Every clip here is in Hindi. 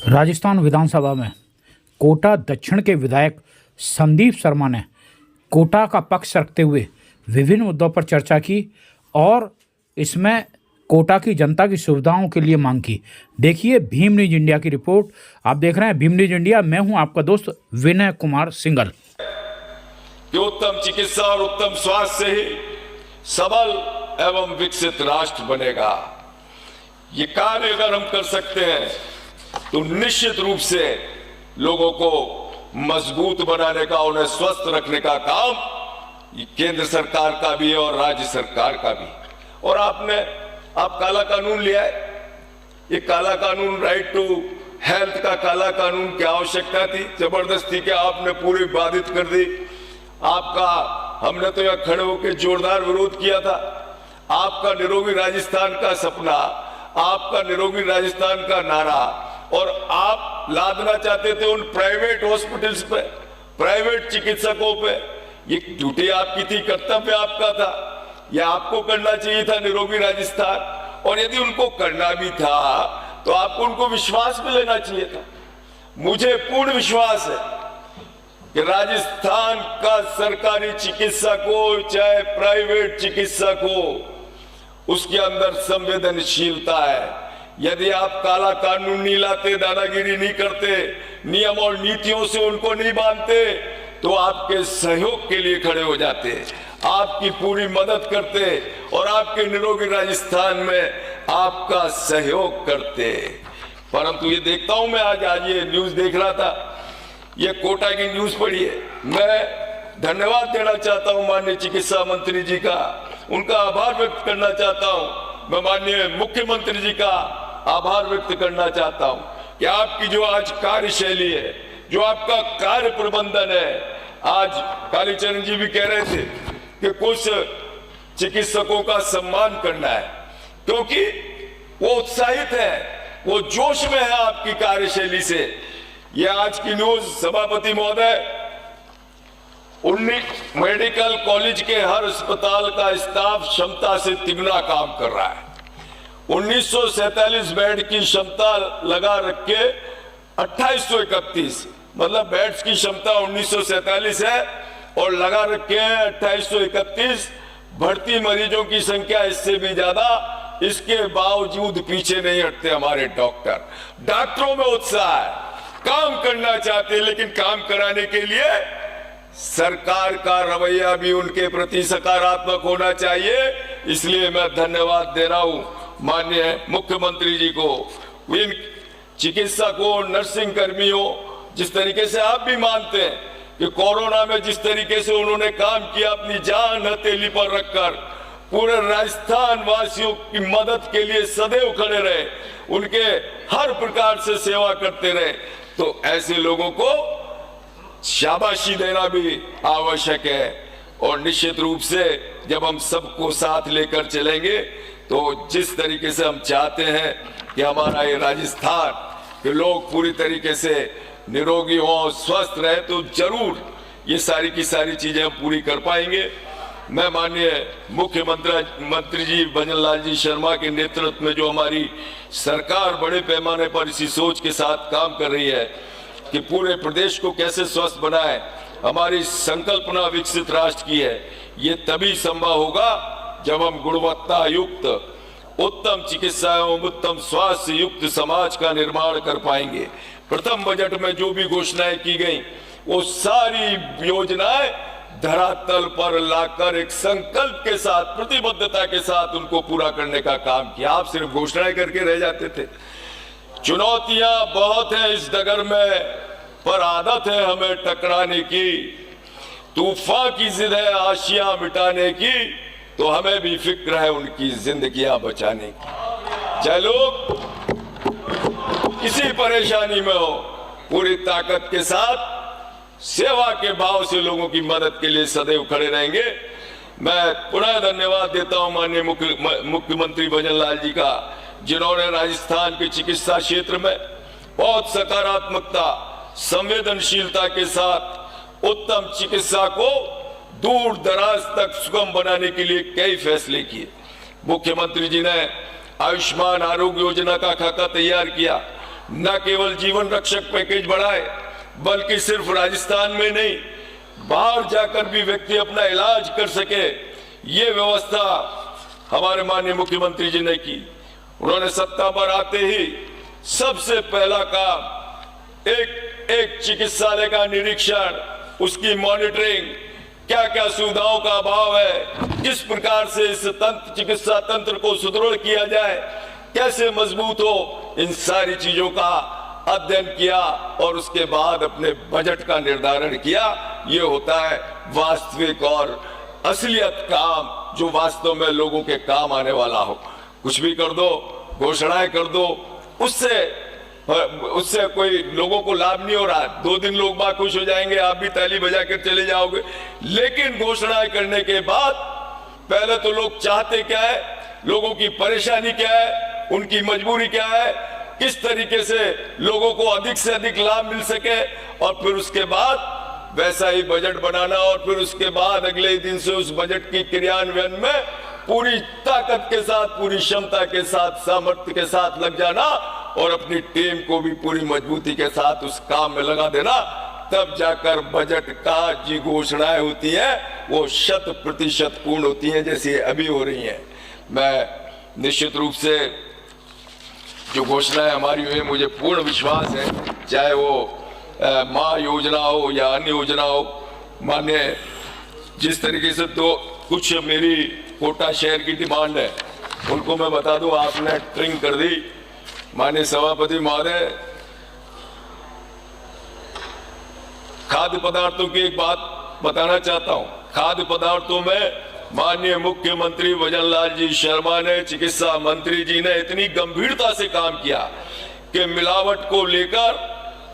राजस्थान विधानसभा में कोटा दक्षिण के विधायक संदीप शर्मा ने कोटा का पक्ष रखते हुए विभिन्न मुद्दों पर चर्चा की और इसमें कोटा की जनता की सुविधाओं के लिए मांग की। देखिए भीम न्यूज इंडिया की रिपोर्ट। आप देख रहे हैं भीम न्यूज इंडिया। मैं हूं आपका दोस्त विनय कुमार सिंगल। कि उत्तम चिकित्सा और उत्तम स्वास्थ्य से ही सबल एवं विकसित राष्ट्र बनेगा। ये कार्य अगर हम कर सकते हैं तो निश्चित रूप से लोगों को मजबूत बनाने का, उन्हें स्वस्थ रखने का काम ये केंद्र सरकार का भी है और राज्य सरकार का भी। और आप काला कानून लिया है। ये काला कानून, राइट टू हेल्थ का काला कानून की आवश्यकता थी, जबरदस्ती के आपने पूरी बाधित कर दी। हमने तो यहां खड़े होकर जोरदार विरोध किया था। आपका निरोगी राजस्थान का सपना, आपका निरोगी राजस्थान का नारा, और आप लादना चाहते थे उन प्राइवेट हॉस्पिटल्स पे, प्राइवेट चिकित्सकों पे। ये ड्यूटी आपकी थी, कर्तव्य आपका था, यह आपको करना चाहिए था निरोगी राजस्थान। और यदि उनको करना भी था तो आपको उनको विश्वास में लेना चाहिए था। मुझे पूर्ण विश्वास है कि राजस्थान का सरकारी चिकित्सक हो चाहे प्राइवेट चिकित्सक हो, उसके अंदर संवेदनशीलता है। यदि आप काला कानून नहीं लाते, दादागिरी नहीं करते, नियम और नीतियों से उनको नहीं बांधते, तो आपके सहयोग के लिए खड़े हो जाते, आपकी पूरी मदद करते और आपके निरोगी राजस्थान में आपका सहयोग करते। परंतु ये देखता हूं मैं, आज ये न्यूज देख रहा था, ये कोटा की न्यूज पढ़ी है। मैं धन्यवाद देना चाहता हूं माननीय चिकित्सा मंत्री जी का, उनका आभार व्यक्त करना चाहता हूं। मैं माननीय मुख्यमंत्री जी का आभार व्यक्त करना चाहता हूं कि आपकी जो आज कार्यशैली है, जो आपका कार्य प्रबंधन है। आज कालीचरण जी भी कह रहे थे कि कुछ चिकित्सकों का सम्मान करना है, क्योंकि वो उत्साहित है, वो जोश में है आपकी कार्यशैली से। ये आज की न्यूज, सभापति महोदय, 19 मेडिकल कॉलेज के हर अस्पताल का स्टाफ क्षमता से तिगुना काम कर रहा है। 1947 बेड की क्षमता लगा रख के 2831, मतलब बेड्स की क्षमता 1947 है और लगा रखे हैं 2831। भर्ती मरीजों की संख्या इससे भी ज्यादा, इसके बावजूद पीछे नहीं हटते हमारे डॉक्टर। डॉक्टरों में उत्साह है, काम करना चाहते हैं, लेकिन काम कराने के लिए सरकार का रवैया भी उनके प्रति सकारात्मक होना चाहिए। इसलिए मैं धन्यवाद दे रहा हूं माननीय मुख्यमंत्री जी को, इन चिकित्सकों, नर्सिंग कर्मियों, जिस तरीके से आप भी मानते हैं कि कोरोना में जिस तरीके से उन्होंने काम किया, अपनी जान हथेली पर रखकर पूरे राजस्थान वासियों की मदद के लिए सदैव खड़े रहे, उनके हर प्रकार से सेवा करते रहे, तो ऐसे लोगों को शाबाशी देना भी आवश्यक है। और निश्चित रूप से जब हम सबको साथ लेकर चलेंगे तो जिस तरीके से हम चाहते हैं कि हमारा ये राजस्थान के लोग पूरी तरीके से निरोगी हो, स्वस्थ रहे, तो जरूर ये सारी की सारी चीजें हम पूरी कर पाएंगे। मैं माननीय मुख्यमंत्री जी भजन लाल जी शर्मा के नेतृत्व में जो हमारी सरकार बड़े पैमाने पर इसी सोच के साथ काम कर रही है कि पूरे प्रदेश को कैसे स्वस्थ बनाए, हमारी संकल्पना विकसित राष्ट्र की है। ये तभी संभव होगा जब हम गुणवत्ता युक्त उत्तम चिकित्सा एवं उत्तम स्वास्थ्य युक्त समाज का निर्माण कर पाएंगे। प्रथम बजट में जो भी घोषणाएं की गई, वो सारी योजनाएं धरातल पर लाकर एक संकल्प के साथ, प्रतिबद्धता के साथ उनको पूरा करने का काम किया। आप सिर्फ घोषणाएं करके रह जाते थे। चुनौतियां बहुत हैं इस डगर में, पर आदत है हमें टकराने की। तूफान की जिद है आशियां मिटाने की, तो हमें भी फिक्र है उनकी जिंदगियां बचाने की। चाहे लोग किसी परेशानी में हो, पूरी ताकत के साथ सेवा के भाव से लोगों की मदद के लिए सदैव खड़े रहेंगे। मैं पुनः धन्यवाद देता हूं माननीय मुख्यमंत्री भजन लाल जी का, जिन्होंने राजस्थान के चिकित्सा क्षेत्र में बहुत सकारात्मकता, संवेदनशीलता के साथ उत्तम चिकित्सा को दूर दराज तक सुगम बनाने के लिए कई फैसले किए। मुख्यमंत्री जी ने आयुष्मान आरोग्य योजना का खाका तैयार किया, न केवल जीवन रक्षक पैकेज बढ़ाए, बल्कि सिर्फ राजस्थान में नहीं, बाहर जाकर भी व्यक्ति अपना इलाज कर सके, ये व्यवस्था हमारे माननीय मुख्यमंत्री जी ने की। उन्होंने सत्ता पर आते ही सबसे पहला काम एक चिकित्सालय का निरीक्षण, उसकी मॉनिटरिंग, क्या क्या सुविधाओं का अभाव है, किस प्रकार से इस चिकित्सा तंत्र को सुदृढ़ किया जाए, कैसे मजबूत हो, इन सारी चीजों का अध्ययन किया और उसके बाद अपने बजट का निर्धारण किया। ये होता है वास्तविक और असलियत काम, जो वास्तव में लोगों के काम आने वाला हो। कुछ भी कर दो, घोषणाएं कर दो, उससे कोई लोगों को लाभ नहीं हो रहा। 2 दिन लोग बात खुश हो जाएंगे, आप भी ताली बजा कर चले जाओगे, लेकिन घोषणाएं करने के बाद पहले तो लोग चाहते क्या है, लोगों की परेशानी क्या है, उनकी मजबूरी क्या है, किस तरीके से लोगों को अधिक से अधिक लाभ मिल सके, और फिर उसके बाद वैसा ही बजट बनाना, और फिर उसके बाद अगले दिन से उस बजट की क्रियान्वयन में पूरी ताकत के साथ, पूरी क्षमता के साथ, सामर्थ्य के साथ लग जाना, और अपनी टीम को भी पूरी मजबूती के साथ उस काम में लगा देना। तब जाकर बजट का जी घोषणाएं होती हैं वो 100% पूर्ण होती हैं, जैसी अभी हो रही हैं। मैं निश्चित रूप से जो घोषणाएं हमारी हुई, मुझे पूर्ण विश्वास है, चाहे वो माँ योजना हो या अन्य योजना हो, मान्य जिस तरीके से तो कुछ मेरी कोटा शहर की डिमांड है उनको मैं बता दूं, आपने ट्रिंग कर दी। माननीय सभापति महोदय, खाद्य पदार्थों की एक बात बताना चाहता हूं। खाद्य पदार्थों में माननीय मुख्यमंत्री भजनलाल जी शर्मा ने, चिकित्सा मंत्री जी ने इतनी गंभीरता से काम किया कि मिलावट को लेकर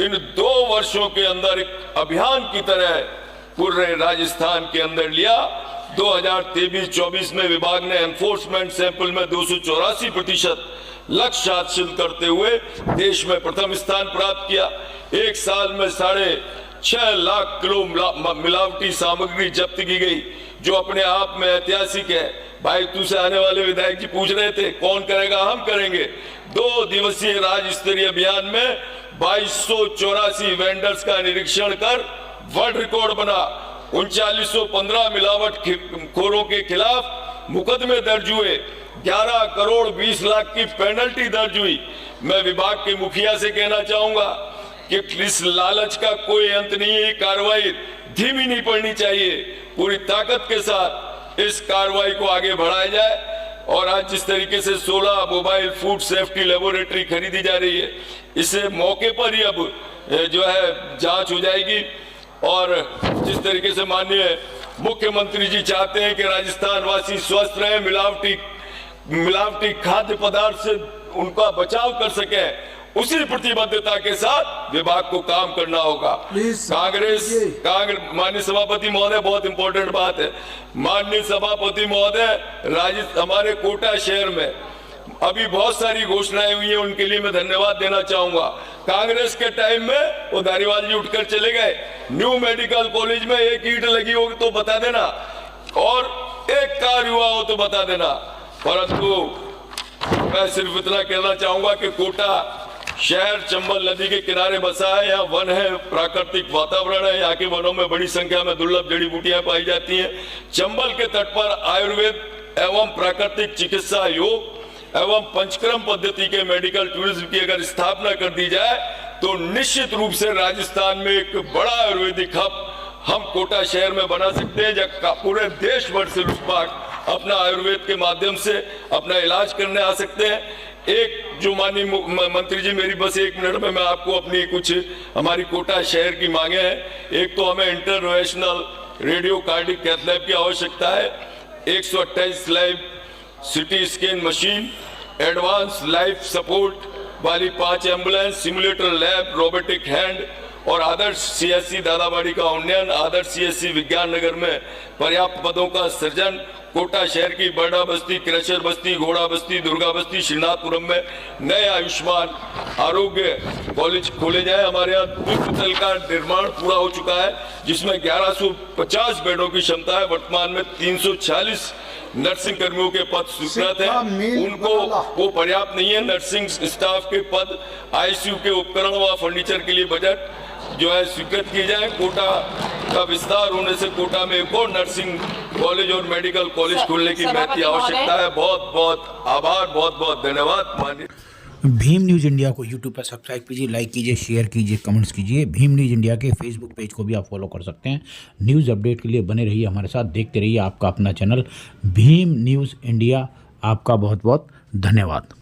इन 2 वर्षों के अंदर एक अभियान की तरह पूरे राजस्थान के अंदर लिया। 2023-24 में विभाग ने एनफोर्समेंट सैंपल में 284% लक्ष्य हासिल करते हुए देश में प्रथम स्थान प्राप्त किया। एक साल में 6.5 लाख किलो मिलावटी सामग्री जब्त की गई, जो अपने आप में ऐतिहासिक है। भाई तुझसे आने वाले विधायक जी पूछ रहे थे कौन करेगा, हम करेंगे। 2 दिवसीय राज्य स्तरीय अभियान में 2284 वेंडर्स का निरीक्षण कर वर्ल्ड रिकॉर्ड बना। 3915 मिलावट खोरों के खिलाफ मुकदमे दर्ज हुए। 11 करोड़ 20 लाख की पेनल्टी दर्ज हुई। मैं विभाग के मुखिया से कहना चाहूंगा कि इस लालच का कोई अंत नहीं है। कार्रवाई धीमी नहीं पड़नी चाहिए, पूरी ताकत के साथ इस कार्रवाई को आगे बढ़ाया जाए। और आज जिस तरीके से 16 मोबाइल फूड सेफ्टी लेबोरेटरी खरीदी जा रही है, इसे मौके पर ही अब जो है जांच हो जाएगी। और जिस तरीके से माननीय मुख्यमंत्री जी चाहते हैं कि राजस्थान वासी स्वस्थ रहे, मिलावटी खाद्य पदार्थ से उनका बचाव कर सके, उसी प्रतिबद्धता के साथ विभाग को काम करना होगा। कांग्रेस माननीय सभापति महोदय, बहुत इंपॉर्टेंट बात है। माननीय सभापति महोदय, हमारे कोटा शहर में अभी बहुत सारी घोषणाएं हुई हैं, उनके लिए मैं धन्यवाद देना चाहूंगा। कांग्रेस के टाइम में वो धारीवाल जी उठकर चले गए। न्यू मेडिकल कॉलेज में 1 ईंट लगी हो तो बता देना, और 1 कार हुआ हो तो बता देना। परंतु मैं सिर्फ इतना कहना चाहूंगा कि कोटा शहर चंबल नदी के किनारे बसा है। यहाँ वन है, प्राकृतिक वातावरण है। यहाँ के वनों में बड़ी संख्या में दुर्लभ जड़ी बूटियां पाई जाती हैं। चंबल के तट पर आयुर्वेद एवं प्राकृतिक चिकित्सा, योग एवं पंचक्रम पद्धति के मेडिकल टूरिज्म की अगर स्थापना कर दी जाए तो निश्चित रूप से राजस्थान में एक बड़ा आयुर्वेदिक हब हम कोटा शहर में बना सकते हैं, जब पूरे देश भर से लोग अपना आयुर्वेद के माध्यम से अपना इलाज करने आ सकते हैं। एक जो माननीय मंत्री जी, मेरी बस 1 मिनट में मैं आपको अपनी कुछ हमारी कोटा शहर की मांगे हैं। एक तो हमें international radio cardiac cath lab की आवश्यकता है, 128 लाइव CT scan machine, advance life support वाली 5 ambulance, simulator lab, robotic hand, और आदर्श CSC दादाबाड़ी का उन्नयन, आदर्श CSC विज्ञान नगर में पर्याप्त पदों का सृजन, कोटा शहर की बड़ा बस्ती, क्रशर बस्ती, घोड़ा बस्ती, दुर्गा बस्ती, श्रीनाथपुरम में नए आयुष्मान आरोग्य कॉलेज खोले जाए। हमारे यहाँ द्वीपतल का निर्माण पूरा हो चुका है, जिसमें 1150 बेडों की क्षमता है। वर्तमान में 346 नर्सिंग कर्मियों के पद स्वीकृत हैं, उनको वो पर्याप्त नहीं है। नर्सिंग स्टाफ के पद, आईसीयू के उपकरण व फर्नीचर के लिए बजट जो है स्वीकृत किए जाए। कोटा का विस्तार होने से कोटा में एक और नर्सिंग कॉलेज और मेडिकल कॉलेज खोलने की महती आवश्यकता है। बहुत बहुत आभार, बहुत बहुत धन्यवाद। माननीय भीम न्यूज़ इंडिया को यूट्यूब पर सब्सक्राइब कीजिए, लाइक कीजिए, शेयर कीजिए, कमेंट्स कीजिए। भीम न्यूज़ इंडिया के फेसबुक पेज को भी आप फॉलो कर सकते हैं। न्यूज़ अपडेट के लिए बने रहिए हमारे साथ, देखते रहिए आपका अपना चैनल भीम न्यूज़ इंडिया। आपका बहुत बहुत धन्यवाद।